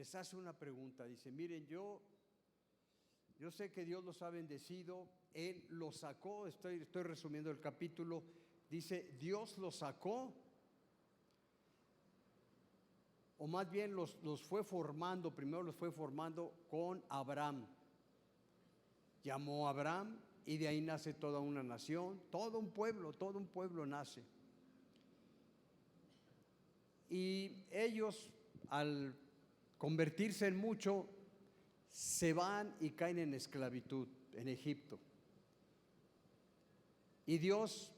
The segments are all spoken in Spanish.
les hace una pregunta. Dice, miren, yo sé que Dios los ha bendecido, Él los sacó, estoy resumiendo el capítulo, dice, Dios los sacó, o más bien los fue formando, primero los fue formando con Abraham. Llamó a Abraham y de ahí nace toda una nación, todo un pueblo nace. Y ellos, al convertirse en mucho, se van y caen en esclavitud en Egipto. Y Dios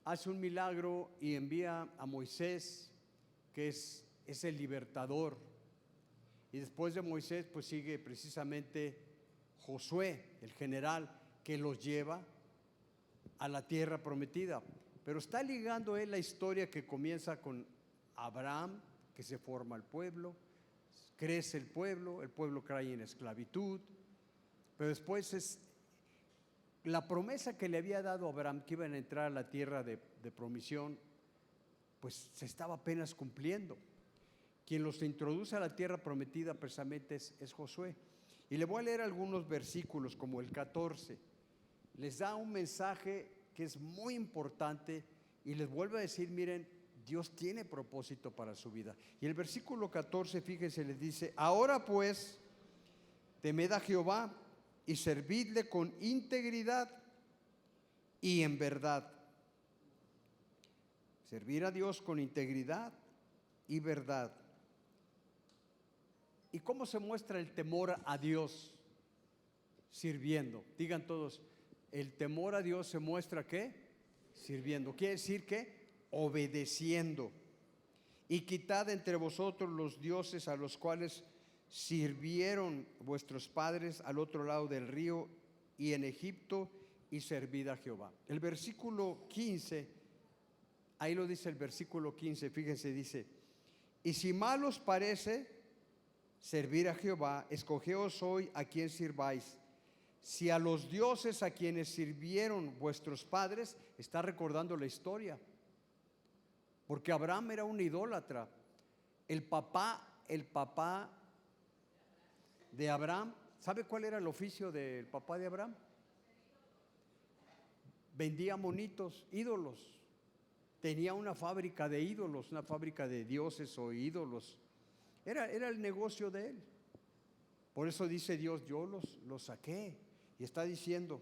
hace un milagro y envía a Moisés, que es el libertador. Y después de Moisés, pues sigue precisamente Josué, el general, que los lleva a la tierra prometida. Pero está ligando él la historia que comienza con Abraham, que se forma el pueblo, crece el pueblo cae en esclavitud, pero después es la promesa que le había dado a Abraham, que iban a entrar a la tierra de promisión, pues se estaba apenas cumpliendo. Quien los introduce a la tierra prometida precisamente es Josué. Y le voy a leer algunos versículos como el 14. Les da un mensaje que es muy importante y les vuelve a decir, miren, Dios tiene propósito para su vida. Y el versículo 14, fíjense, les dice, ahora pues, temed a Jehová y servidle con integridad y en verdad. Servir a Dios con integridad y verdad. ¿Y cómo se muestra el temor a Dios? Sirviendo. Digan todos, el temor a Dios se muestra ¿qué? Sirviendo. Quiere decir que obedeciendo. Y quitad entre vosotros los dioses a los cuales sirvieron vuestros padres al otro lado del río y en Egipto, y servid a Jehová. El versículo 15, ahí lo dice el versículo 15, fíjense, dice, y si mal os parece servir a Jehová, escogeos hoy a quien sirváis, si a los dioses a quienes sirvieron vuestros padres. Está recordando la historia, porque Abraham era un idólatra. El papá de Abraham, ¿sabe cuál era el oficio del papá de Abraham? Vendía monitos, ídolos. Tenía una fábrica de ídolos, una fábrica de dioses o ídolos. Era el negocio de él. Por eso dice Dios, yo los saqué. Y está diciendo,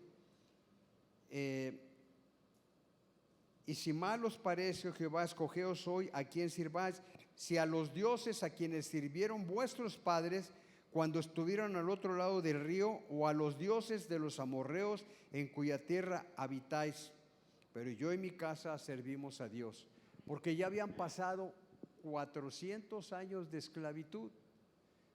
y si mal os parece, Jehová, escogeos hoy a quien sirváis, si a los dioses a quienes sirvieron vuestros padres cuando estuvieron al otro lado del río, o a los dioses de los amorreos en cuya tierra habitáis. Pero yo y mi casa servimos a Dios, porque ya habían pasado 400 años de esclavitud.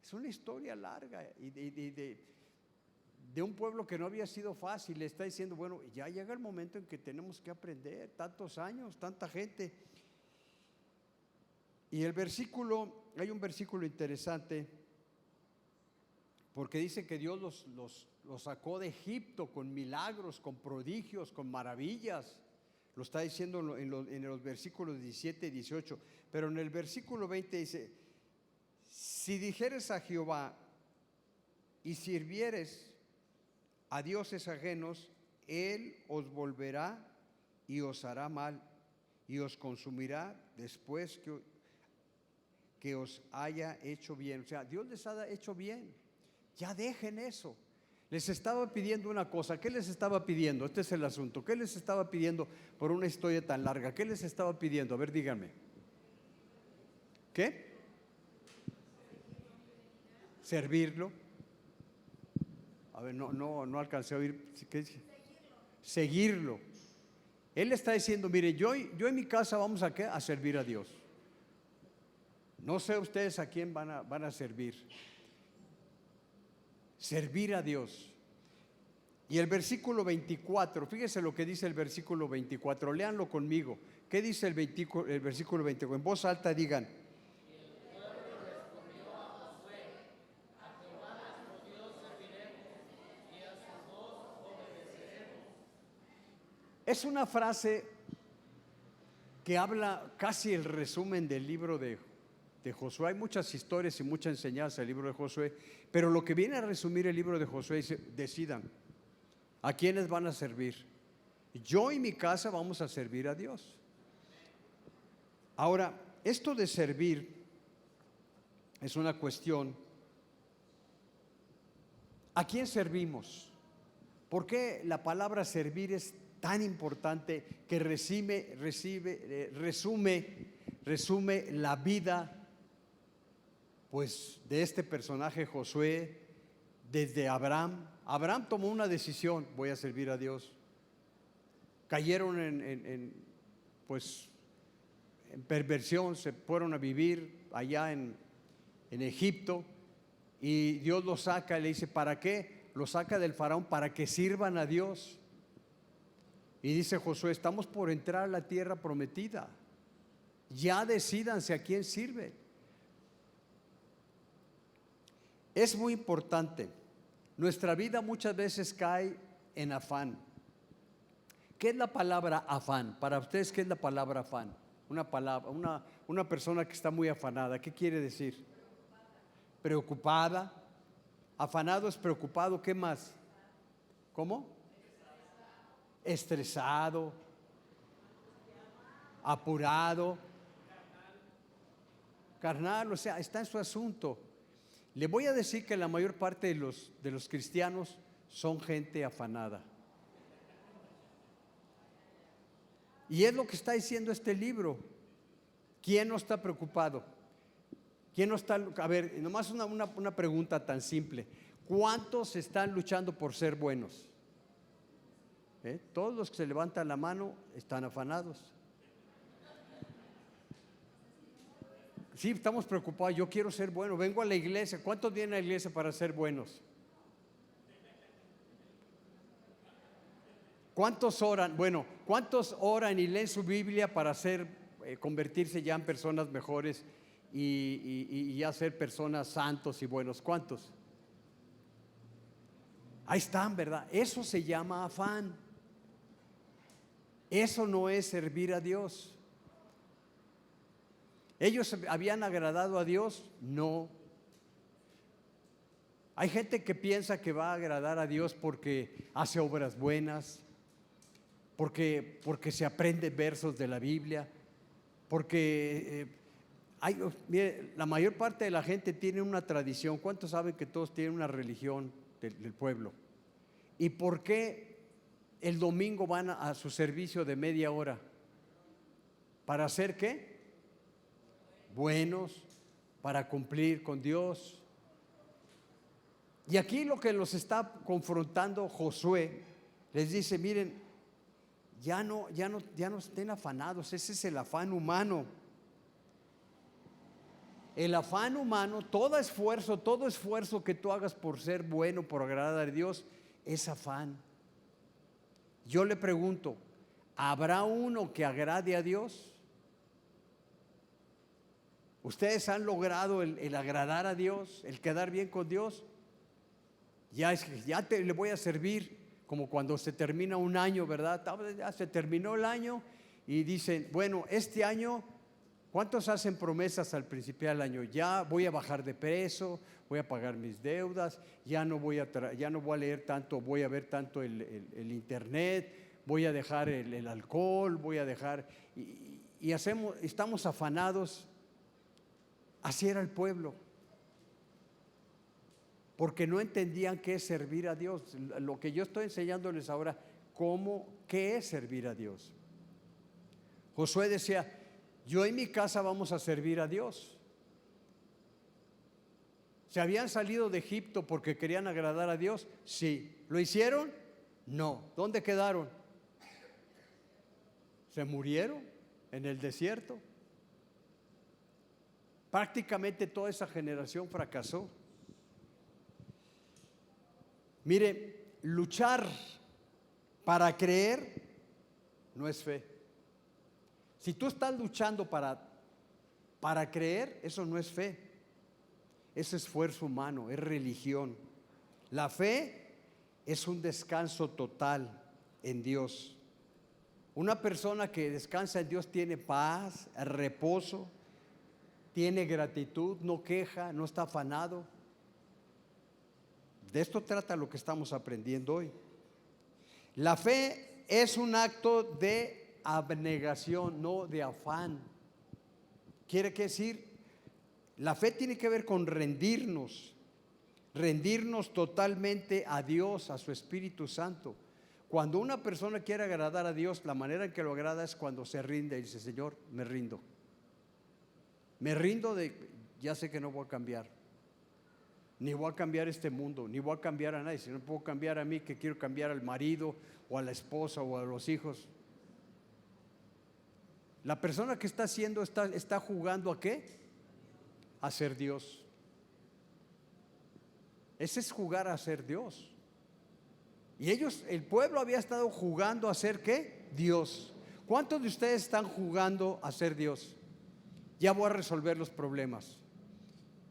Es una historia larga y de un pueblo que no había sido fácil. Le está diciendo, bueno, ya llega el momento en que tenemos que aprender, tantos años, tanta gente. Y el versículo, hay un versículo interesante, porque dice que Dios los sacó de Egipto con milagros, con prodigios, con maravillas. Lo está diciendo en los versículos 17 y 18. Pero en el versículo 20 dice, si dijeres a Jehová y sirvieres a dioses ajenos, Él os volverá y os hará mal y os consumirá después que os haya hecho bien. O sea, Dios les ha hecho bien. Ya dejen eso. Les estaba pidiendo una cosa. ¿Qué les estaba pidiendo? Este es el asunto. ¿Qué les estaba pidiendo por una historia tan larga? ¿Qué les estaba pidiendo? A ver, díganme. ¿Qué? Servirlo. A ver, no alcancé a oír. ¿Qué dice? Seguirlo. Él está diciendo, mire, yo en mi casa vamos a servir a Dios. No sé ustedes a quién van a servir. Servir a Dios. Y el versículo 24, fíjense lo que dice el versículo 24, léanlo conmigo. ¿Qué dice el versículo 24? En voz alta digan. Y el pueblo respondió a Josué, a Jehová nuestro Dios serviremos y a su voz obedeceremos. Es una frase que habla casi el resumen del libro de de Josué. Hay muchas historias y mucha enseñanza del libro de Josué, pero lo que viene a resumir el libro de Josué es: decidan a quiénes van a servir. Yo y mi casa vamos a servir a Dios. Ahora, esto de servir es una cuestión: ¿a quién servimos? ¿Por qué la palabra servir es tan importante que resume la vida, pues, de este personaje Josué, desde Abraham? Abraham tomó una decisión: voy a servir a Dios. Cayeron en perversión, se fueron a vivir allá en Egipto, y Dios los saca y le dice: ¿para qué? Los saca del faraón para que sirvan a Dios. Y dice Josué: estamos por entrar a la tierra prometida, ya decídanse a quién sirven. Es muy importante. Nuestra vida muchas veces cae en afán. ¿Qué es la palabra afán? Para ustedes, ¿qué es la palabra afán? Una persona que está muy afanada, ¿qué quiere decir? Preocupada. Afanado es preocupado. ¿Qué más? ¿Cómo? Estresado, apurado, carnal, o sea, está en su asunto. Le voy a decir que la mayor parte de los cristianos son gente afanada. Y es lo que está diciendo este libro. ¿Quién no está preocupado? ¿Quién no está? A ver, nomás una pregunta tan simple: ¿cuántos están luchando por ser buenos? Todos los que se levantan la mano están afanados. Sí, estamos preocupados. Yo quiero ser bueno, vengo a la iglesia. ¿Cuántos vienen a la iglesia para ser buenos? ¿Cuántos oran? Bueno, ¿cuántos oran y leen su Biblia para convertirse ya en personas mejores y ya ser personas santos y buenos? ¿Cuántos? Ahí están, ¿verdad? Eso se llama afán. Eso no es servir a Dios. ¿Ellos habían agradado a Dios? No. Hay gente que piensa que va a agradar a Dios porque hace obras buenas, porque se aprende versos de la Biblia, porque mire, la mayor parte de la gente tiene una tradición. ¿Cuántos saben que todos tienen una religión del pueblo? ¿Y por qué el domingo van a su servicio de media hora? ¿Para hacer qué? Buenos, para cumplir con Dios. Y aquí lo que los está confrontando Josué, les dice: miren, ya no estén afanados. Ese es el afán humano. El afán humano, todo esfuerzo que tú hagas por ser bueno, por agradar a Dios, es afán. Yo le pregunto: ¿habrá uno que agrade a Dios? ¿Ustedes han logrado el agradar a Dios, el quedar bien con Dios? Ya le voy a servir, como cuando se termina un año, ¿verdad? Ya se terminó el año y dicen: bueno, este año, ¿cuántos hacen promesas al principio del año? Ya voy a bajar de peso, voy a pagar mis deudas, ya no voy a leer tanto, voy a ver tanto el internet, voy a dejar el alcohol, voy a dejar, y estamos afanados. Así era el pueblo, porque no entendían qué es servir a Dios. Lo que yo estoy enseñándoles ahora, qué es servir a Dios. Josué decía: yo y mi casa vamos a servir a Dios. ¿Se habían salido de Egipto porque querían agradar a Dios? Sí. ¿Lo hicieron? No. ¿Dónde quedaron? ¿Se murieron en el desierto? Prácticamente toda esa generación fracasó. Mire, luchar para creer no es fe. Si tú estás luchando para creer, eso no es fe. Es esfuerzo humano, es religión. La fe es un descanso total en Dios. Una persona que descansa en Dios tiene paz, reposo, tiene gratitud, no queja, no está afanado. De esto trata lo que estamos aprendiendo hoy. La fe es un acto de abnegación, no de afán. Quiere decir, la fe tiene que ver con rendirnos totalmente a Dios, a su Espíritu Santo. Cuando una persona quiere agradar a Dios, la manera en que lo agrada es cuando se rinde y dice: Señor, me rindo. Me rindo ya sé que no voy a cambiar. Ni voy a cambiar este mundo, ni voy a cambiar a nadie. Si no puedo cambiar a mí, que quiero cambiar al marido o a la esposa o a los hijos. La persona que está haciendo, está jugando ¿a qué? A ser Dios. Ese es jugar a ser Dios. Y el pueblo había estado jugando a ser ¿qué? Dios. ¿Cuántos de ustedes están jugando a ser Dios? Ya voy a resolver los problemas.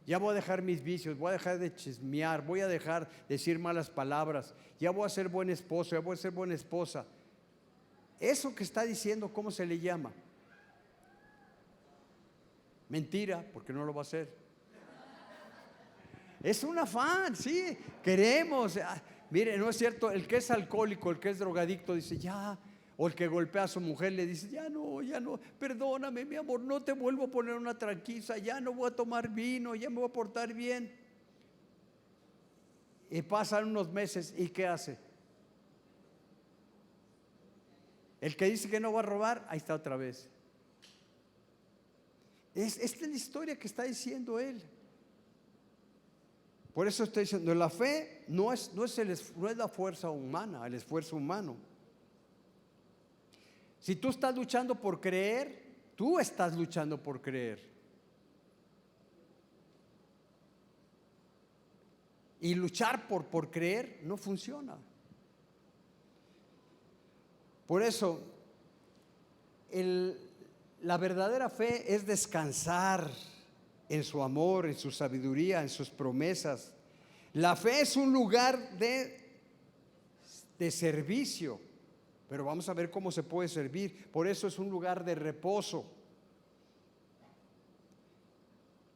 Ya voy a dejar mis vicios, voy a dejar de chismear, voy a dejar de decir malas palabras. Ya voy a ser buen esposo, ya voy a ser buena esposa. Eso que está diciendo, ¿cómo se le llama? Mentira, porque no lo va a hacer. Es un afán, sí, queremos. Mire, no es cierto, el que es alcohólico, el que es drogadicto dice ya, o el que golpea a su mujer le dice ya no, perdóname mi amor, no te vuelvo a poner una tranquiza, ya no voy a tomar vino, ya me voy a portar bien. Y pasan unos meses, ¿y qué hace? El que dice que no va a robar, ahí está otra vez. Esta es la historia que está diciendo él. Por eso estoy diciendo, la fe no es la fuerza humana, el esfuerzo humano. Si tú estás luchando por creer, tú estás luchando por creer. Y luchar por creer no funciona. Por eso, la verdadera fe es descansar en su amor, en su sabiduría, en sus promesas. La fe es un lugar de servicio, pero vamos a ver cómo se puede servir. Por eso es un lugar de reposo.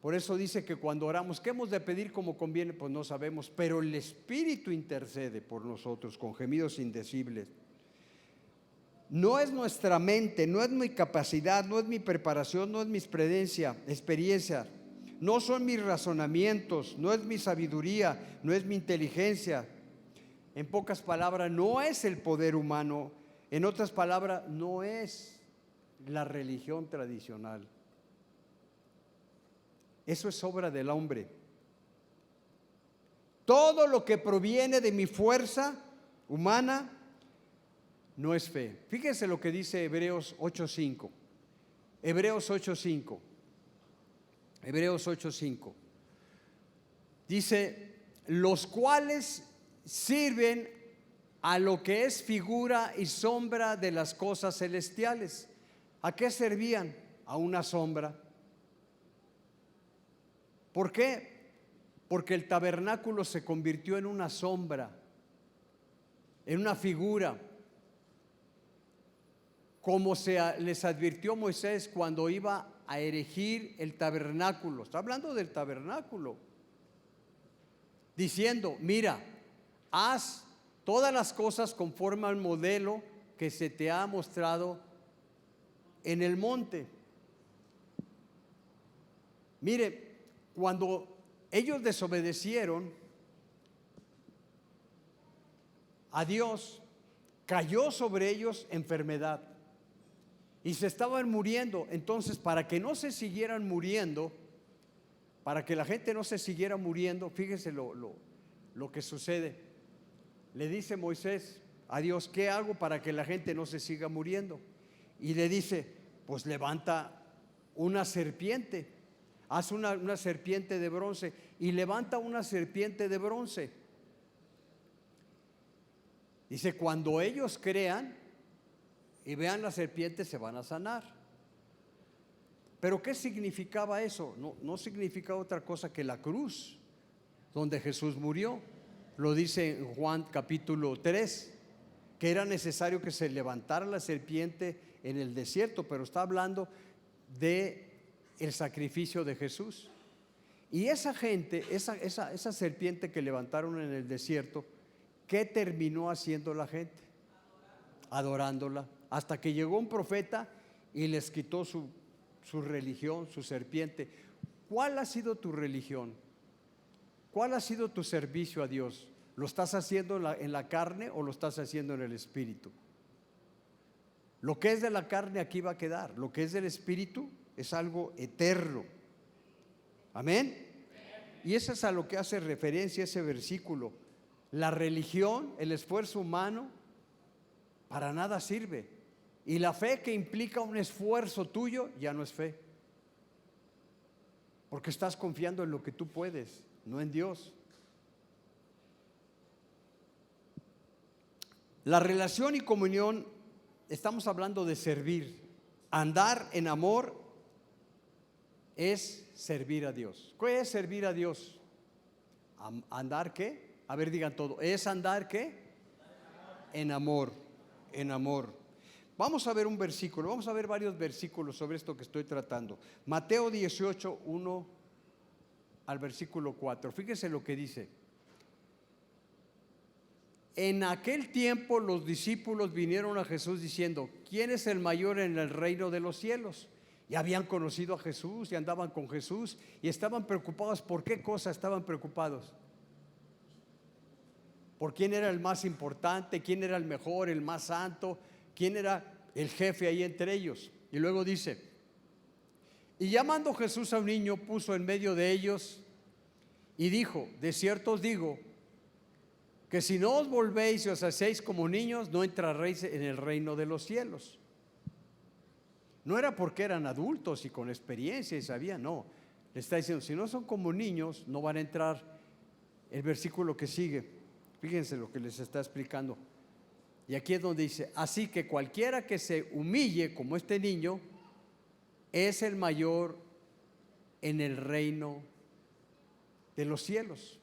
Por eso dice que cuando oramos, ¿qué hemos de pedir como conviene? Pues no sabemos, pero el Espíritu intercede por nosotros con gemidos indecibles. No es nuestra mente, no es mi capacidad, no es mi preparación, no es mi experiencia, no son mis razonamientos, no es mi sabiduría, no es mi inteligencia. En pocas palabras, no es el poder humano. En otras palabras, no es la religión tradicional. Eso es obra del hombre. Todo lo que proviene de mi fuerza humana no es fe. Fíjense lo que dice Hebreos 8:5. Hebreos 8:5. Hebreos 8:5. Dice, los cuales sirven a lo que es figura y sombra de las cosas celestiales. ¿A qué servían? A una sombra. ¿Por qué? Porque el tabernáculo se convirtió en una sombra, en una figura. Como les advirtió Moisés cuando iba a erigir el tabernáculo. Está hablando del tabernáculo. Diciendo, mira, haz todas las cosas conforme al modelo que se te ha mostrado en el monte. Mire, cuando ellos desobedecieron a Dios, cayó sobre ellos enfermedad y se estaban muriendo. Entonces, para que no se siguieran muriendo, para que la gente no se siguiera muriendo, fíjese lo que sucede. Le dice Moisés a Dios, ¿qué hago para que la gente no se siga muriendo? Y le dice, pues levanta una serpiente, haz una serpiente de bronce, y levanta una serpiente de bronce. Dice, cuando ellos crean y vean la serpiente, se van a sanar. Pero ¿qué significaba eso? No significaba otra cosa que la cruz donde Jesús murió. Lo dice en Juan capítulo 3, que era necesario que se levantara la serpiente en el desierto, pero está hablando de el sacrificio de Jesús. Y esa gente, esa serpiente que levantaron en el desierto, ¿qué terminó haciendo la gente? Adorándola, hasta que llegó un profeta y les quitó su religión, su serpiente. ¿Cuál ha sido tu religión? ¿Cuál ha sido tu servicio a Dios? ¿Lo estás haciendo en la carne o lo estás haciendo en el espíritu? Lo que es de la carne aquí va a quedar, lo que es del espíritu es algo eterno. Amén. Y eso es a lo que hace referencia ese versículo. La religión, el esfuerzo humano, para nada sirve. Y la fe que implica un esfuerzo tuyo ya no es fe. Porque estás confiando en lo que tú puedes, no en Dios. La relación y comunión, estamos hablando de servir. Andar en amor es servir a Dios. ¿Qué es servir a Dios? ¿Andar qué? A ver, digan todo. ¿Es andar qué? En amor, en amor. Vamos a ver un versículo, vamos a ver varios versículos sobre esto que estoy tratando. Mateo 18, 1 al versículo 4. Fíjense lo que dice. En aquel tiempo los discípulos vinieron a Jesús diciendo: ¿quién es el mayor en el reino de los cielos? Ya habían conocido a Jesús y andaban con Jesús y estaban preocupados. ¿Por qué cosa estaban preocupados? ¿Por quién era el más importante? ¿Quién era el mejor, el más santo? ¿Quién era el jefe ahí entre ellos? Y luego dice: y llamando Jesús a un niño, puso en medio de ellos y dijo: de cierto os digo que si no os volvéis y os hacéis como niños, no entraréis en el reino de los cielos. No era porque eran adultos y con experiencia y sabían, no. Le está diciendo, si no son como niños, no van a entrar. El versículo que sigue, fíjense lo que les está explicando. Y aquí es donde dice: así que cualquiera que se humille como este niño es el mayor en el reino de los cielos.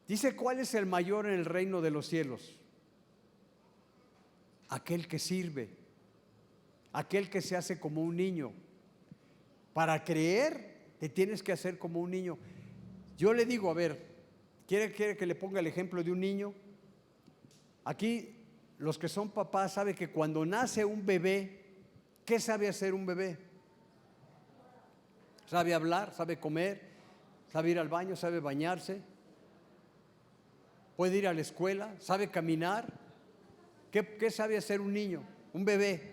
Dice: ¿cuál es el mayor en el reino de los cielos? Aquel que sirve, aquel que se hace como un niño. Para creer te tienes que hacer como un niño. Yo le digo, a ver, ¿quiere que le ponga el ejemplo de un niño? Aquí los que son papás saben que cuando nace un bebé, ¿qué sabe hacer un bebé? Sabe hablar, sabe comer, sabe ir al baño, sabe bañarse, puede ir a la escuela, sabe caminar. ¿Qué sabe hacer un niño, un bebé?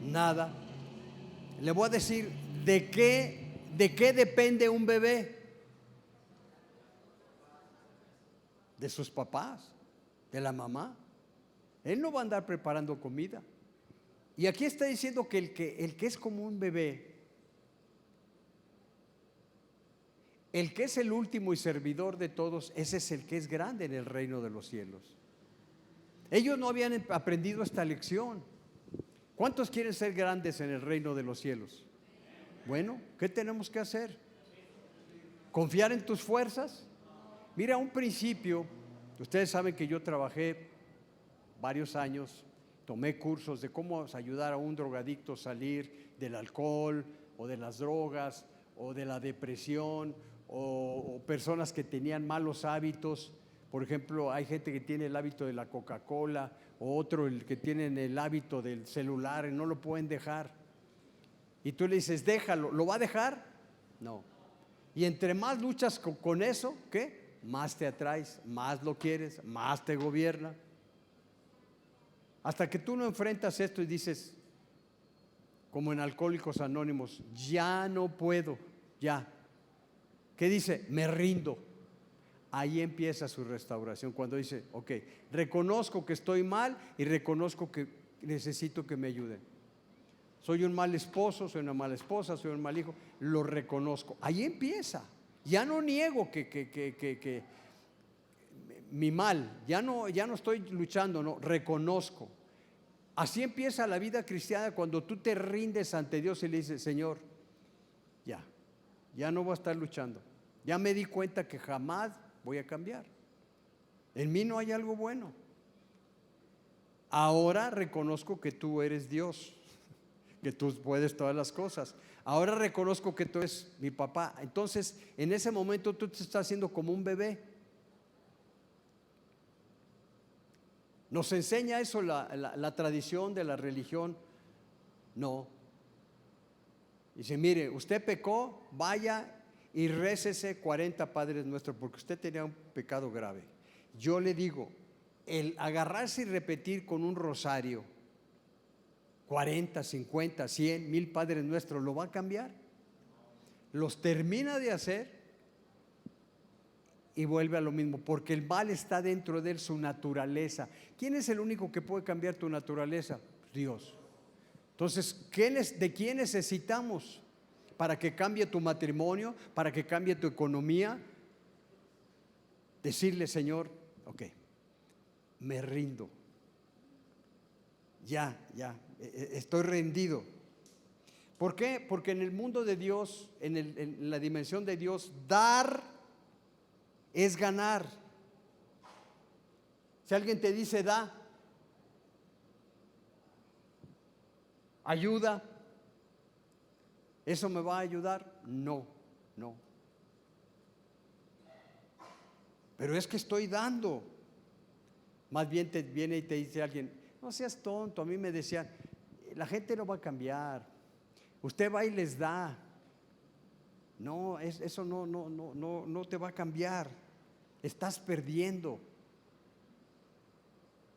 Nada. Le voy a decir, ¿de qué depende un bebé? De sus papás, de la mamá. Él no va a andar preparando comida. Y aquí está diciendo que el que es como un bebé, el que es el último y servidor de todos, ese es el que es grande en el reino de los cielos. Ellos no habían aprendido esta lección. ¿Cuántos quieren ser grandes en el reino de los cielos? Bueno, ¿qué tenemos que hacer? ¿Confiar en tus fuerzas? Mira, un principio, ustedes saben que yo trabajé varios años, tomé cursos de cómo ayudar a un drogadicto a salir del alcohol o de las drogas o de la depresión o personas que tenían malos hábitos. Por ejemplo, hay gente que tiene el hábito de la Coca-Cola, o otro el que tienen el hábito del celular y no lo pueden dejar. Y tú le dices, déjalo, ¿lo va a dejar? No. Y entre más luchas con eso, ¿qué? Más te atraes, más lo quieres, más te gobierna. Hasta que tú no enfrentas esto y dices, como en Alcohólicos Anónimos, ya no puedo, ya. ¿Qué dice? Me rindo. Ahí empieza su restauración, cuando dice, ok, reconozco que estoy mal y reconozco que necesito que me ayuden. Soy un mal esposo, soy una mala esposa, soy un mal hijo, lo reconozco. Ahí empieza. Ya no niego que mi mal, ya no estoy luchando, no, reconozco. Así empieza la vida cristiana, cuando tú te rindes ante Dios y le dices, Señor, ya no voy a estar luchando. Ya me di cuenta que jamás voy a cambiar. En mí no hay algo bueno. Ahora reconozco que tú eres Dios, que tú puedes todas las cosas. Ahora reconozco que tú eres mi papá. Entonces, en ese momento tú te estás haciendo como un bebé. ¿Nos enseña eso la tradición de la religión? No. Dice, mire, usted pecó, vaya y récese 40 Padres Nuestros, porque usted tenía un pecado grave. Yo le digo, el agarrarse y repetir con un rosario 40, 50, 100, 1000 Padres Nuestros, ¿lo va a cambiar? Los termina de hacer y vuelve a lo mismo, porque el mal está dentro de él, su naturaleza. ¿Quién es el único que puede cambiar tu naturaleza? Dios. Entonces, ¿de quién necesitamos para que cambie tu matrimonio, para que cambie tu economía? Decirle, Señor, ok, me rindo. Ya, estoy rendido. ¿Por qué? Porque en el mundo de Dios, en la dimensión de Dios, dar es ganar. Si alguien te dice da, ayuda, ¿eso me va a ayudar? No. Pero es que estoy dando. Más bien te viene y te dice alguien, no seas tonto. A mí me decían, la gente no va a cambiar, usted va y les da. No, eso no te va a cambiar, estás perdiendo.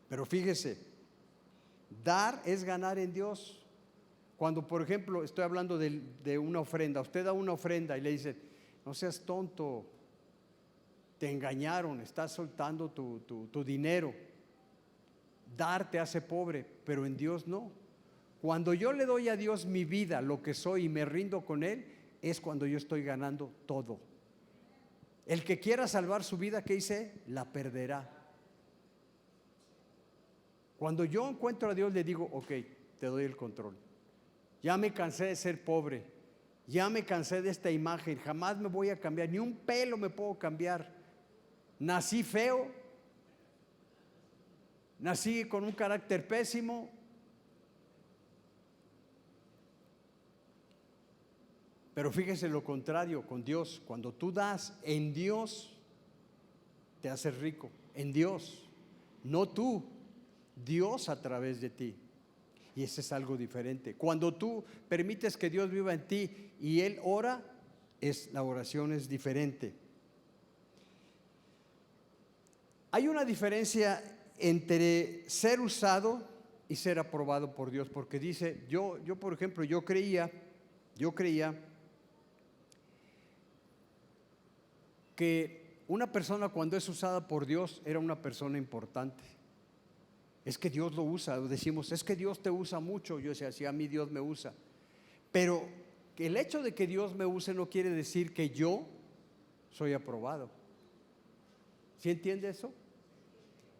Pero fíjese, dar es ganar en Dios. Cuando, por ejemplo, estoy hablando de una ofrenda, usted da una ofrenda y le dice, no seas tonto, te engañaron, estás soltando tu dinero. Dar te hace pobre, pero en Dios no. Cuando yo le doy a Dios mi vida, lo que soy, y me rindo con Él, es cuando yo estoy ganando todo. El que quiera salvar su vida, ¿qué hice? La perderá. Cuando yo encuentro a Dios, le digo, ok, te doy el control. Ya me cansé de ser pobre, ya me cansé de esta imagen, jamás me voy a cambiar, ni un pelo me puedo cambiar. Nací feo, nací con un carácter pésimo. Pero fíjese lo contrario con Dios. Cuando tú das en Dios, te haces rico. En Dios, no tú, Dios a través de ti. Y ese es algo diferente. Cuando tú permites que Dios viva en ti y Él ora, la oración es diferente. Hay una diferencia entre ser usado y ser aprobado por Dios, porque dice, yo por ejemplo, yo creía que una persona cuando es usada por Dios era una persona importante. Es que Dios lo usa, decimos, es que Dios te usa mucho. Yo decía, sí, a mí Dios me usa. Pero que el hecho de que Dios me use no quiere decir que yo soy aprobado. ¿Sí entiende eso?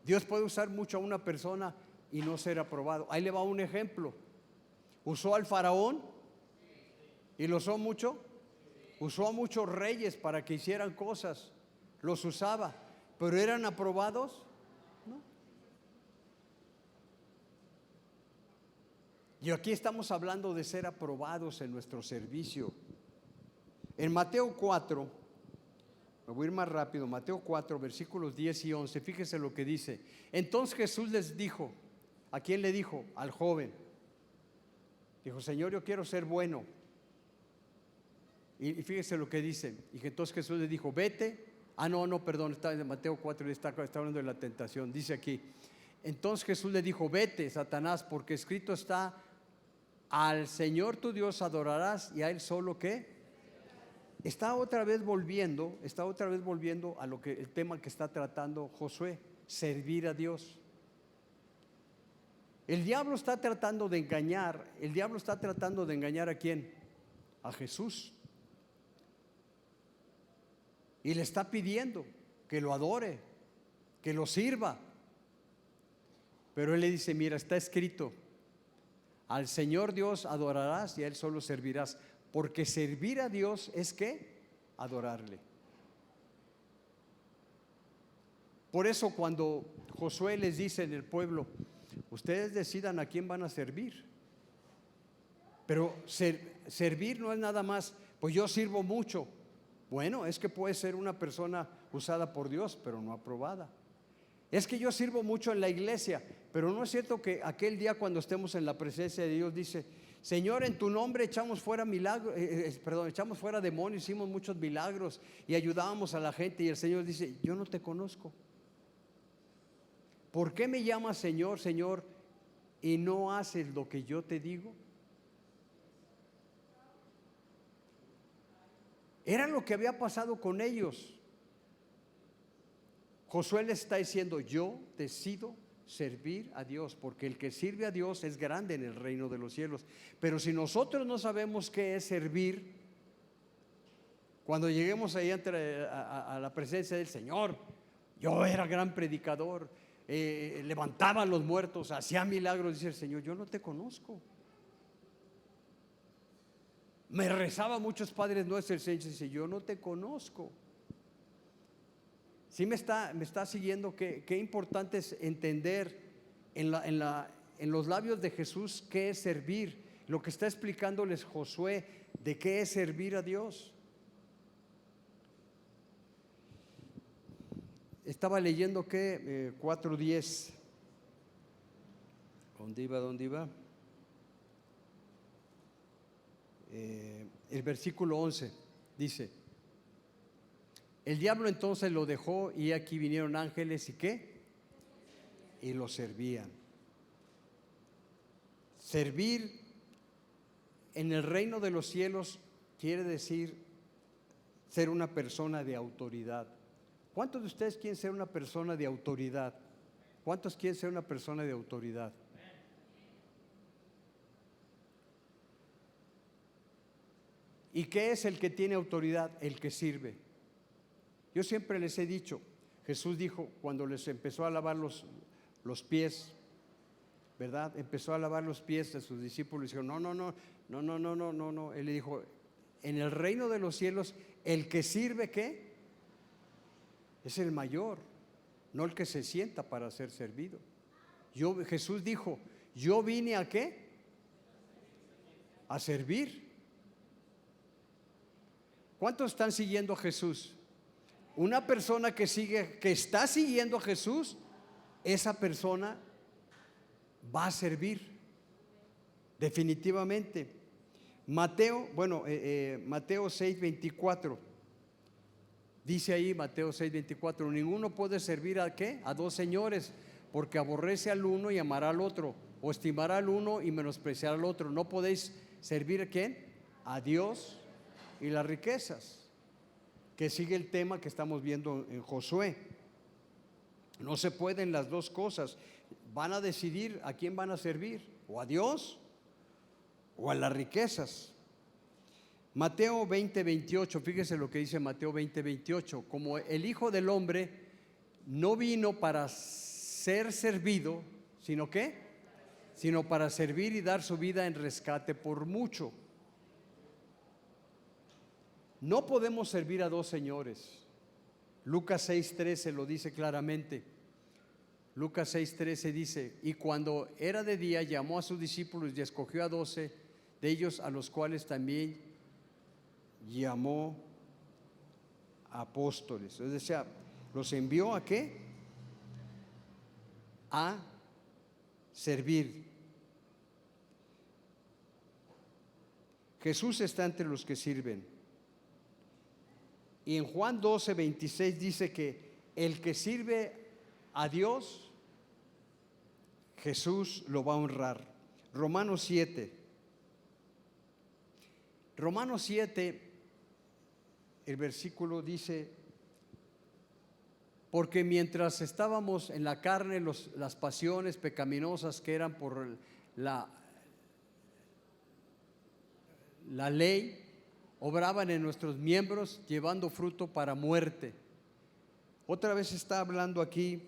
Dios puede usar mucho a una persona y no ser aprobado. Ahí le va un ejemplo. ¿Usó al faraón? ¿Y lo usó mucho? Usó a muchos reyes para que hicieran cosas. Los usaba. ¿Pero eran aprobados? No. Y aquí estamos hablando de ser aprobados en nuestro servicio. En Mateo 4, me voy a ir más rápido, Mateo 4, versículos 10 y 11, fíjese lo que dice. Entonces Jesús les dijo, ¿a quién le dijo? Al joven. Dijo, Señor, yo quiero ser bueno. Y fíjese lo que dice. Y entonces Jesús le dijo, vete. Perdón, está en Mateo 4, está hablando de la tentación. Dice aquí, entonces Jesús le dijo, vete, Satanás, porque escrito está, al Señor tu Dios adorarás y a Él solo, ¿qué? Está otra vez volviendo a lo que el tema que está tratando Josué, servir a Dios. El diablo está tratando de engañar. ¿A quién? A Jesús. Y le está pidiendo que lo adore, que lo sirva. Pero él le dice, mira, está escrito, al Señor Dios adorarás y a Él solo servirás. Porque servir a Dios es ¿qué? Adorarle. Por eso cuando Josué les dice en el pueblo, ustedes decidan a quién van a servir. Pero servir no es nada más, pues yo sirvo mucho. Bueno, es que puede ser una persona usada por Dios, pero no aprobada. Es que yo sirvo mucho en la iglesia, pero no es cierto que aquel día cuando estemos en la presencia de Dios dice: Señor, en tu nombre echamos fuera milagros, echamos fuera demonios, hicimos muchos milagros y ayudábamos a la gente, y el Señor dice: yo no te conozco. ¿Por qué me llamas Señor, Señor, y no haces lo que yo te digo? Era lo que había pasado con ellos. Josué les está diciendo: yo decido servir a Dios, porque el que sirve a Dios es grande en el reino de los cielos. Pero si nosotros no sabemos qué es servir, cuando lleguemos ahí a la presencia del Señor, yo era gran predicador, levantaba a los muertos, hacía milagros, dice el Señor: yo no te conozco. Me rezaba muchos padres nuestros, el Señor dice: yo no te conozco. Sí me está siguiendo. Qué importante es entender en los labios de Jesús qué es servir. Lo que está explicándoles Josué de qué es servir a Dios. Estaba leyendo que 4:10. ¿Dónde iba? El versículo 11 dice: el diablo entonces lo dejó, y aquí vinieron ángeles, ¿y qué? Y lo servían. Servir en el reino de los cielos quiere decir ser una persona de autoridad. ¿Cuántos de ustedes quieren ser una persona de autoridad? ¿Cuántos quieren ser una persona de autoridad? ¿Y qué es el que tiene autoridad? El que sirve. Yo siempre les he dicho, Jesús dijo cuando les empezó a lavar los pies, ¿verdad? Empezó a lavar los pies de sus discípulos y dijo: no. Él le dijo: en el reino de los cielos, el que sirve, ¿qué? Es el mayor, no el que se sienta para ser servido. Jesús dijo: yo vine ¿a qué? A servir. ¿Cuántos están siguiendo a Jesús? Una persona que está siguiendo a Jesús, esa persona va a servir definitivamente. Mateo 6:24 dice ahí, Mateo 6:24: ninguno puede servir ¿a qué? A dos señores, porque aborrece al uno y amará al otro, o estimará al uno y menospreciará al otro. No podéis servir ¿a quién? A Dios y las riquezas, que sigue el tema que estamos viendo en Josué. No se pueden las dos cosas. Van a decidir a quién van a servir: o a Dios o a las riquezas. Mateo 20:28, fíjese lo que dice Mateo 20:28: como el Hijo del Hombre no vino para ser servido, sino ¿qué? Sino para servir y dar su vida en rescate por mucho. No podemos servir a dos señores. Lucas 6:13 lo dice claramente. Lucas 6:13 dice: y cuando era de día, llamó a sus discípulos y escogió a 12 de ellos, a los cuales también llamó apóstoles. O sea, los envió ¿a qué? A servir. Jesús está entre los que sirven. Y en Juan 12:26 dice que el que sirve a Dios, Jesús lo va a honrar. Romanos 7, el versículo dice: porque mientras estábamos en la carne, las pasiones pecaminosas que eran por la ley obraban en nuestros miembros, llevando fruto para muerte. Otra vez está hablando aquí: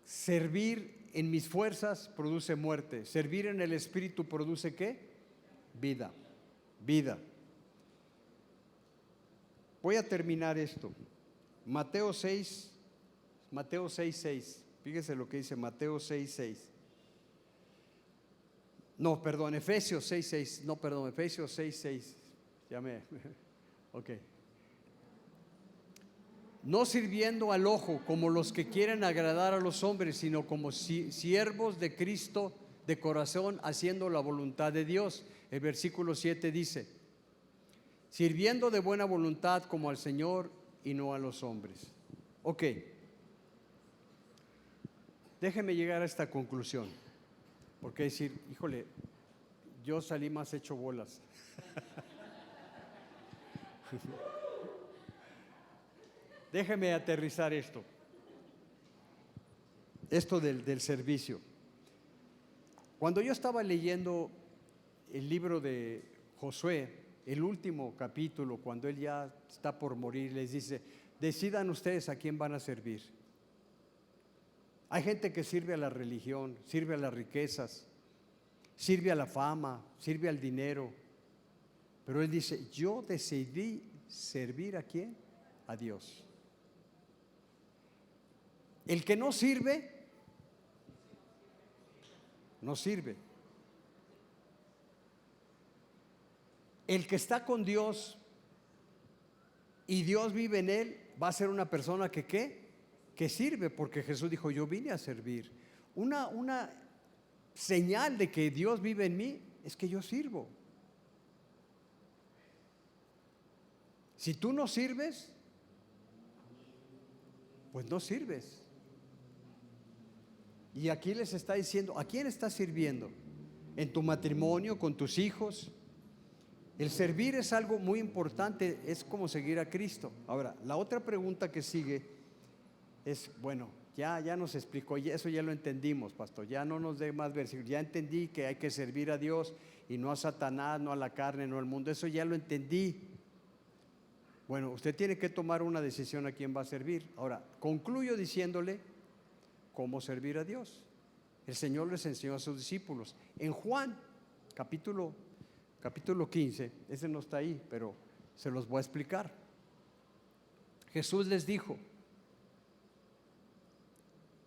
servir en mis fuerzas produce muerte, servir en el Espíritu produce ¿qué? Vida. Voy a terminar esto. Mateo 6:6. Fíjese lo que dice Mateo 6:6. No, perdón, Efesios 6:6. No, perdón, Efesios 6:6. Ok. No sirviendo al ojo como los que quieren agradar a los hombres, sino como siervos de Cristo de corazón, haciendo la voluntad de Dios. El versículo 7 dice: sirviendo de buena voluntad como al Señor y no a los hombres. Ok. Déjeme llegar a esta conclusión, porque decir, híjole, yo salí más hecho bolas. Déjeme aterrizar esto del servicio. Cuando yo estaba leyendo el libro de Josué, el último capítulo, cuando él ya está por morir, les dice: decidan ustedes a quién van a servir. Hay gente que sirve a la religión, sirve a las riquezas, sirve a la fama, sirve al dinero, pero él dice: yo decidí servir ¿a quién? A Dios. El que no sirve, no sirve. El que está con Dios y Dios vive en él, va a ser una persona que ¿qué? Que sirve, porque Jesús dijo: yo vine a servir. Una señal de que Dios vive en mí es que yo sirvo. Si tú no sirves, pues no sirves. Y aquí les está diciendo: ¿a quién estás sirviendo? ¿En tu matrimonio, con tus hijos? El servir es algo muy importante, es como seguir a Cristo. Ahora, la otra pregunta que sigue es, bueno, ya nos explicó, y eso ya lo entendimos, pastor, ya no nos dé más versículos, ya entendí que hay que servir a Dios y no a Satanás, no a la carne, no al mundo, eso ya lo entendí. Bueno, usted tiene que tomar una decisión a quién va a servir. Ahora, concluyo diciéndole cómo servir a Dios. El Señor les enseñó a sus discípulos. En Juan, capítulo 15, ese no está ahí, pero se los voy a explicar. Jesús les dijo: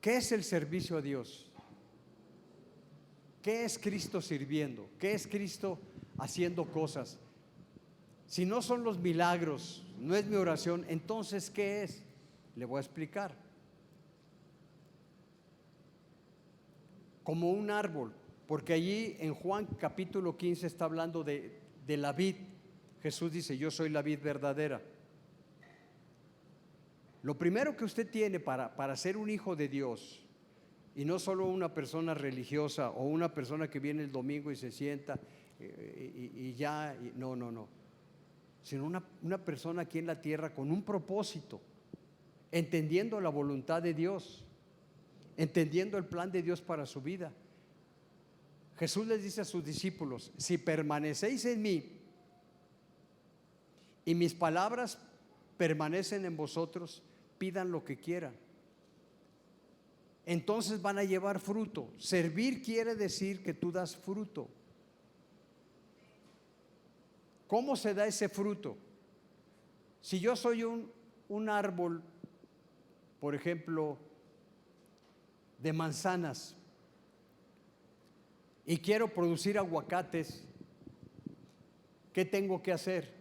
¿qué es el servicio a Dios? ¿Qué es Cristo sirviendo? ¿Qué es Cristo haciendo cosas? Si no son los milagros, no es mi oración, entonces ¿qué es? Le voy a explicar. Como un árbol, porque allí en Juan capítulo 15 está hablando de la vid. Jesús dice: yo soy la vid verdadera. Lo primero que usted tiene para ser un hijo de Dios, y no solo una persona religiosa o una persona que viene el domingo y se sienta no, sino una persona aquí en la tierra con un propósito, entendiendo la voluntad de Dios, entendiendo el plan de Dios para su vida. Jesús les dice a sus discípulos: si permanecéis en mí y mis palabras permanecen en vosotros, pidan lo que quieran. Entonces van a llevar fruto. Servir quiere decir que tú das fruto. ¿Cómo se da ese fruto? Si yo soy un árbol, por ejemplo, de manzanas, y quiero producir aguacates, ¿qué tengo que hacer?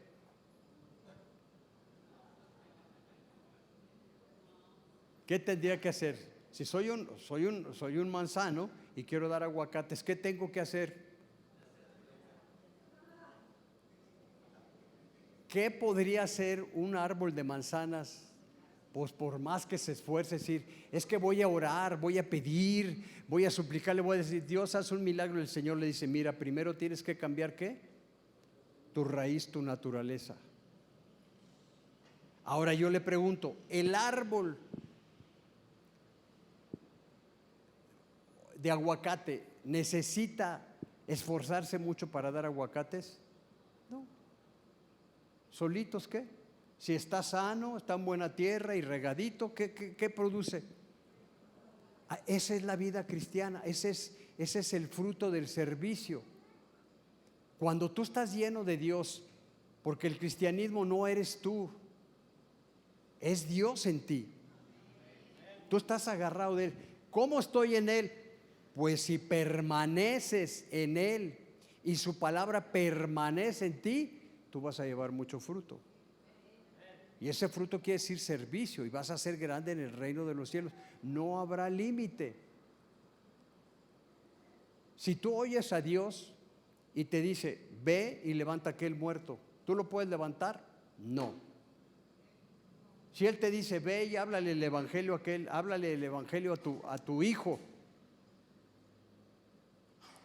¿Qué tendría que hacer? Si soy un manzano y quiero dar aguacates, ¿qué tengo que hacer? ¿Qué podría hacer un árbol de manzanas? Pues por más que se esfuerce, decir, es que voy a orar, voy a pedir, voy a suplicarle, voy a decir: Dios, haz un milagro. El Señor le dice: mira, primero tienes que cambiar ¿qué? Tu raíz, tu naturaleza. Ahora yo le pregunto: ¿el árbol de aguacate necesita esforzarse mucho para dar aguacates? No. ¿Solitos qué? Si está sano, está en buena tierra y regadito, ¿qué produce? Esa es la vida cristiana, ese es el fruto del servicio. Cuando tú estás lleno de Dios, porque el cristianismo no eres tú, es Dios en ti. Tú estás agarrado de Él. ¿Cómo estoy en Él? Pues si permaneces en Él y su palabra permanece en ti, tú vas a llevar mucho fruto. Y ese fruto quiere decir servicio, y vas a ser grande en el reino de los cielos. No habrá límite. Si tú oyes a Dios y te dice, ve y levanta aquel muerto, ¿tú lo puedes levantar? No. Si Él te dice, ve y háblale el evangelio a aquel, háblale el evangelio a tu hijo,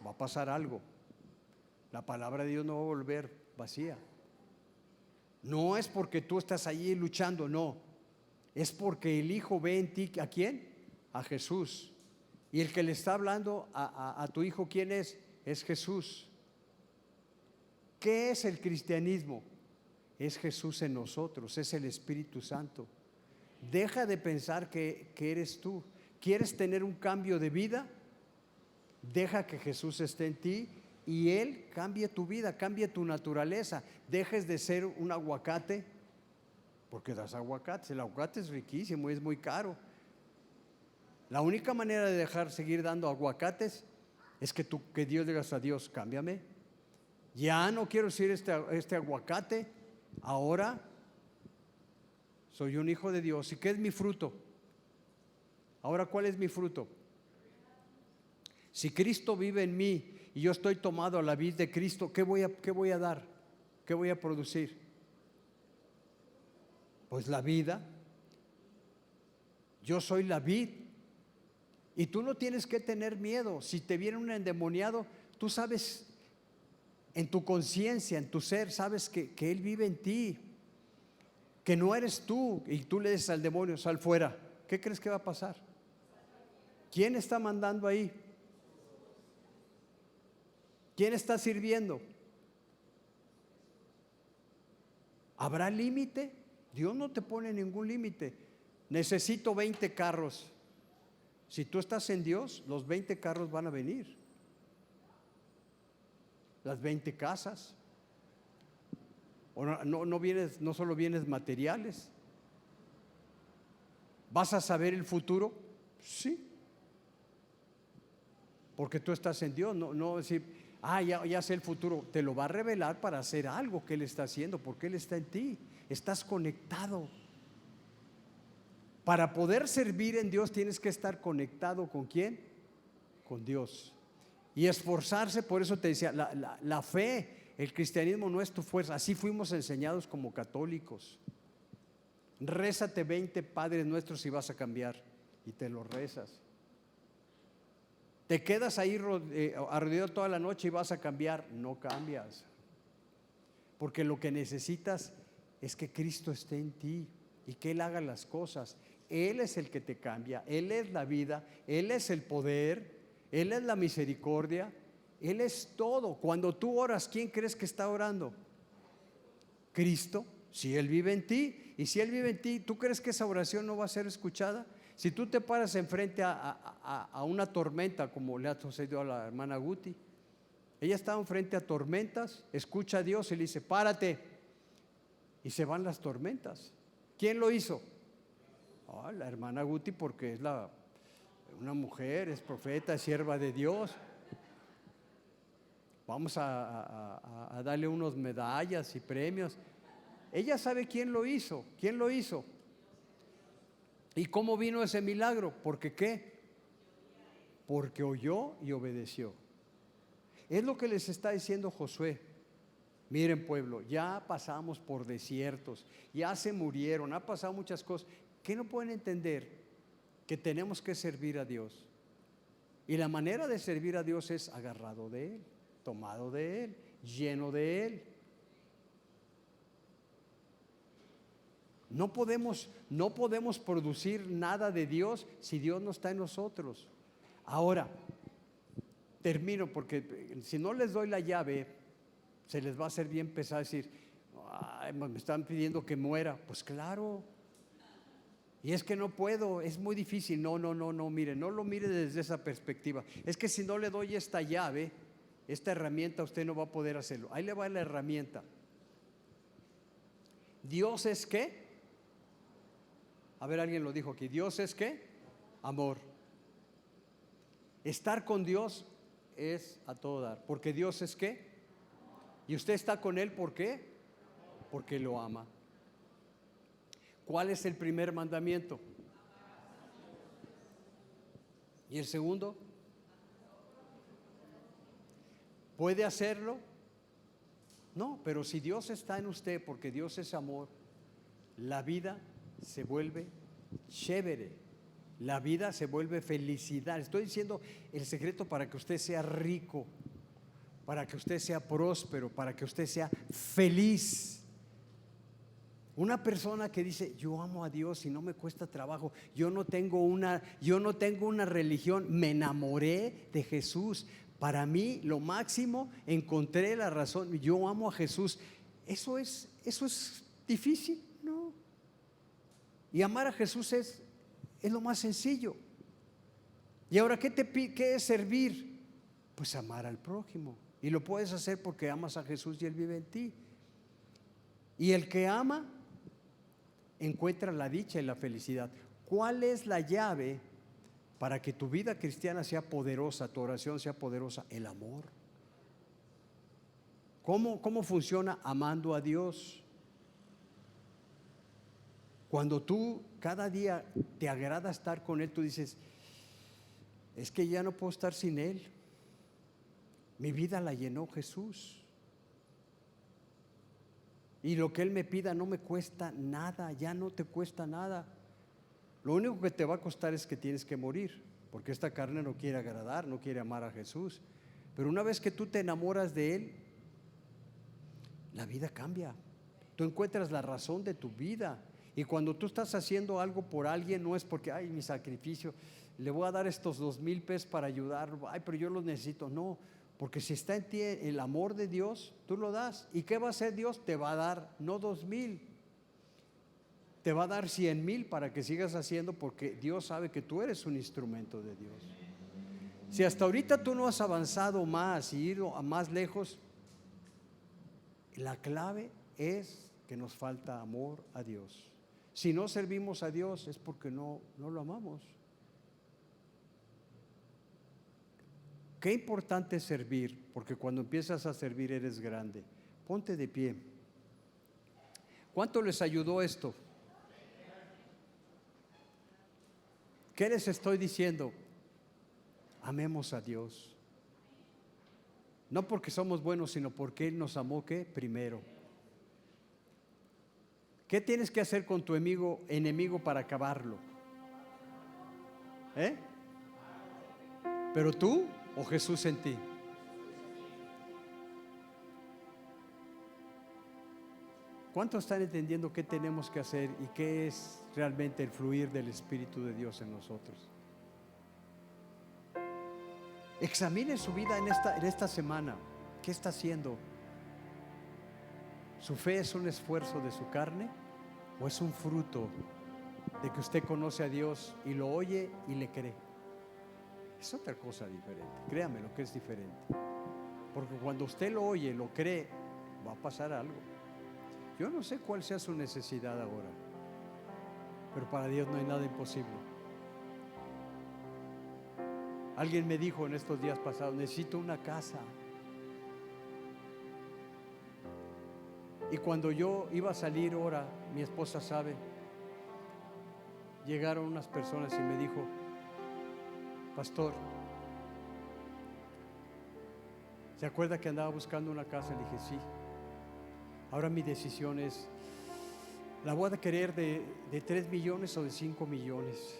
va a pasar algo. La palabra de Dios no va a volver vacía. No es porque tú estás allí luchando, no. Es porque el hijo ve en ti, ¿a quién? A Jesús. Y el que le está hablando a tu hijo, ¿quién es? Es Jesús. ¿Qué es el cristianismo? Es Jesús en nosotros, es el Espíritu Santo. Deja de pensar que eres tú. ¿Quieres tener un cambio de vida? Deja que Jesús esté en ti y Él cambie tu vida, cambie tu naturaleza. Dejes de ser un aguacate, porque das aguacates. El aguacate es riquísimo y es muy caro. La única manera de dejar seguir dando aguacates es que Dios le digas a Dios, cámbiame. Ya no quiero ser este aguacate. Ahora soy un hijo de Dios. ¿Y qué es mi fruto? Ahora, ¿cuál es mi fruto? Si Cristo vive en mí y yo estoy tomado a la vid de Cristo, ¿qué voy a dar? ¿Qué voy a producir? Pues la vida. Yo soy la vid. Y tú no tienes que tener miedo. Si te viene un endemoniado, tú sabes, en tu conciencia, en tu ser, sabes que Él vive en ti, que no eres tú. Y tú le dices al demonio, sal fuera. ¿Qué crees que va a pasar? ¿Quién está mandando ahí? ¿Quién está sirviendo? ¿Habrá límite? Dios no te pone ningún límite. Necesito 20 carros. Si tú estás en Dios, los 20 carros van a venir. Las 20 casas. O no solo bienes materiales. ¿Vas a saber el futuro? Sí. Porque tú estás en Dios. No decir, ya sé el futuro. Te lo va a revelar para hacer algo que Él está haciendo, porque Él está en ti. Estás conectado. Para poder servir en Dios tienes que estar conectado ¿con quién? Con Dios. Y esforzarse, por eso te decía, la fe, el cristianismo no es tu fuerza. Así fuimos enseñados como católicos. Rézate 20 Padres Nuestros y vas a cambiar. Y te los rezas. Te quedas ahí arrodillado toda la noche y vas a cambiar. No cambias. Porque lo que necesitas es que Cristo esté en ti y que Él haga las cosas. Él es el que te cambia, Él es la vida, Él es el poder, Él es la misericordia, Él es todo. Cuando tú oras, ¿quién crees que está orando? Cristo. Si Él vive en ti, y si Él vive en ti, ¿tú crees que esa oración no va a ser escuchada? Si tú te paras enfrente a una tormenta, como le ha sucedido a la hermana Guti, ella estaba enfrente a tormentas, escucha a Dios y le dice, párate, y se van las tormentas. ¿Quién lo hizo? La hermana Guti, porque es una mujer, es profeta, es sierva de Dios. Vamos a darle unos medallas y premios. Ella sabe quién lo hizo. ¿Quién lo hizo? ¿Y cómo vino ese milagro? ¿Porque qué? Porque oyó y obedeció. Es lo que les está diciendo Josué. Miren, pueblo, ya pasamos por desiertos, ya se murieron, ha pasado muchas cosas. ¿Qué no pueden entender? Que tenemos que servir a Dios. Y la manera de servir a Dios es agarrado de Él, tomado de Él, lleno de Él. No podemos producir nada de Dios si Dios no está en nosotros. Ahora, termino porque si no les doy la llave, se les va a hacer bien pesado decir, me están pidiendo que muera. Pues claro. Y es que no puedo, es muy difícil. No, mire, no lo mire desde esa perspectiva. Es que si no le doy esta llave, esta herramienta, usted no va a poder hacerlo. Ahí le va la herramienta. Dios es ¿qué? A ver, alguien lo dijo aquí. Dios es ¿qué? Amor. Estar con Dios es a todo dar, porque Dios es ¿qué? Y usted está con Él, ¿por qué? Porque lo ama. ¿Cuál es el primer mandamiento? ¿Y el segundo? ¿Puede hacerlo? No, pero si Dios está en usted, porque Dios es amor, la vida se vuelve chévere, la vida se vuelve felicidad. Estoy diciendo el secreto para que usted sea rico, para que usted sea próspero, para que usted sea feliz. Una persona que dice, yo amo a Dios y no me cuesta trabajo, yo no tengo una religión, me enamoré de Jesús. Para mí, lo máximo, encontré la razón, yo amo a Jesús. ¿Eso es difícil? No. Y amar a Jesús es lo más sencillo. Y ahora, ¿qué es servir? Pues amar al prójimo. Y lo puedes hacer porque amas a Jesús y Él vive en ti. Y el que ama encuentra la dicha y la felicidad. ¿Cuál es la llave para que tu vida cristiana sea poderosa, tu oración sea poderosa? El amor. ¿Cómo funciona amando a Dios? Cuando tú cada día te agrada estar con Él, tú dices, es que ya no puedo estar sin Él. Mi vida la llenó Jesús. Y lo que Él me pida no me cuesta nada, ya no te cuesta nada. Lo único que te va a costar es que tienes que morir, porque esta carne no quiere agradar, no quiere amar a Jesús. Pero una vez que tú te enamoras de Él, la vida cambia. Tú encuentras la razón de tu vida. Y cuando tú estás haciendo algo por alguien, no es porque, ay, mi sacrificio, le voy a dar estos 2,000 pesos para ayudarlo, ay, pero yo los necesito. No, porque si está en ti el amor de Dios, tú lo das. ¿Y qué va a hacer Dios? Te va a dar no 2,000, te va a dar 100,000 para que sigas haciendo, porque Dios sabe que tú eres un instrumento de Dios. Si hasta ahorita tú no has avanzado más y ido a más lejos, la clave es que nos falta amor a Dios. Si no servimos a Dios es porque no lo amamos. Qué importante es servir, porque cuando empiezas a servir eres grande. Ponte de pie. ¿Cuánto les ayudó esto? ¿Qué les estoy diciendo? Amemos a Dios. No porque somos buenos, sino porque Él nos amó, ¿qué? Primero. ¿Qué tienes que hacer con tu enemigo para acabarlo? ¿Pero tú o Jesús en ti? ¿Cuántos están entendiendo qué tenemos que hacer y qué es realmente el fluir del Espíritu de Dios en nosotros? Examine su vida en esta semana. ¿Qué está haciendo? ¿Su fe es un esfuerzo de su carne o es un fruto de que usted conoce a Dios y lo oye y le cree? Es otra cosa diferente. Créame lo que es diferente. Porque cuando usted lo oye, lo cree, va a pasar algo. Yo no sé cuál sea su necesidad ahora, pero para Dios no hay nada imposible. Alguien me dijo en estos días pasados, necesito una casa. Y cuando yo iba a salir ahora, mi esposa sabe, llegaron unas personas y me dijo, pastor, ¿se acuerda que andaba buscando una casa? Le dije, sí. Ahora mi decisión es, ¿la voy a querer de 3 millones o de 5 millones?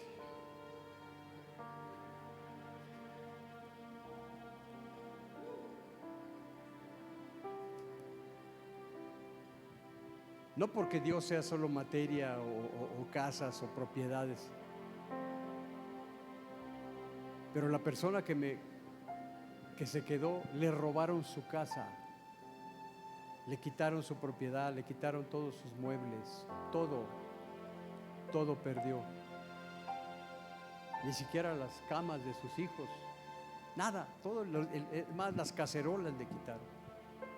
No porque Dios sea solo materia o casas o propiedades, pero la persona que se quedó, le robaron su casa, le quitaron su propiedad, le quitaron todos sus muebles, todo perdió. Ni siquiera las camas de sus hijos, nada, todo, más las cacerolas le quitaron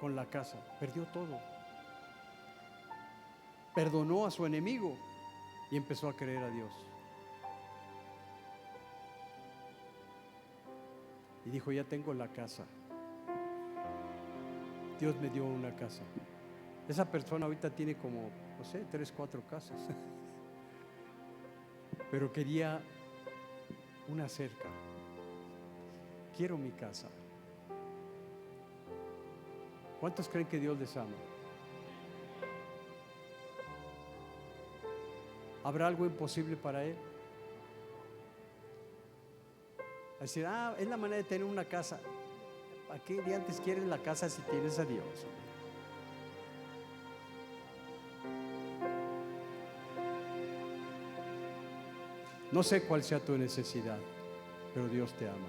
con la casa, perdió todo. Perdonó a su enemigo y empezó a creer a Dios. y dijo, ya tengo la casa. Dios me dio una casa. Esa persona ahorita tiene como, no sé, 3, 4 casas. Pero quería una cerca. Quiero mi casa. ¿Cuántos creen que Dios les ama? ¿Habrá algo imposible para Él? Decir, es la manera de tener una casa. ¿Para qué de antes quieres la casa si tienes a Dios? No sé cuál sea tu necesidad, pero Dios te ama.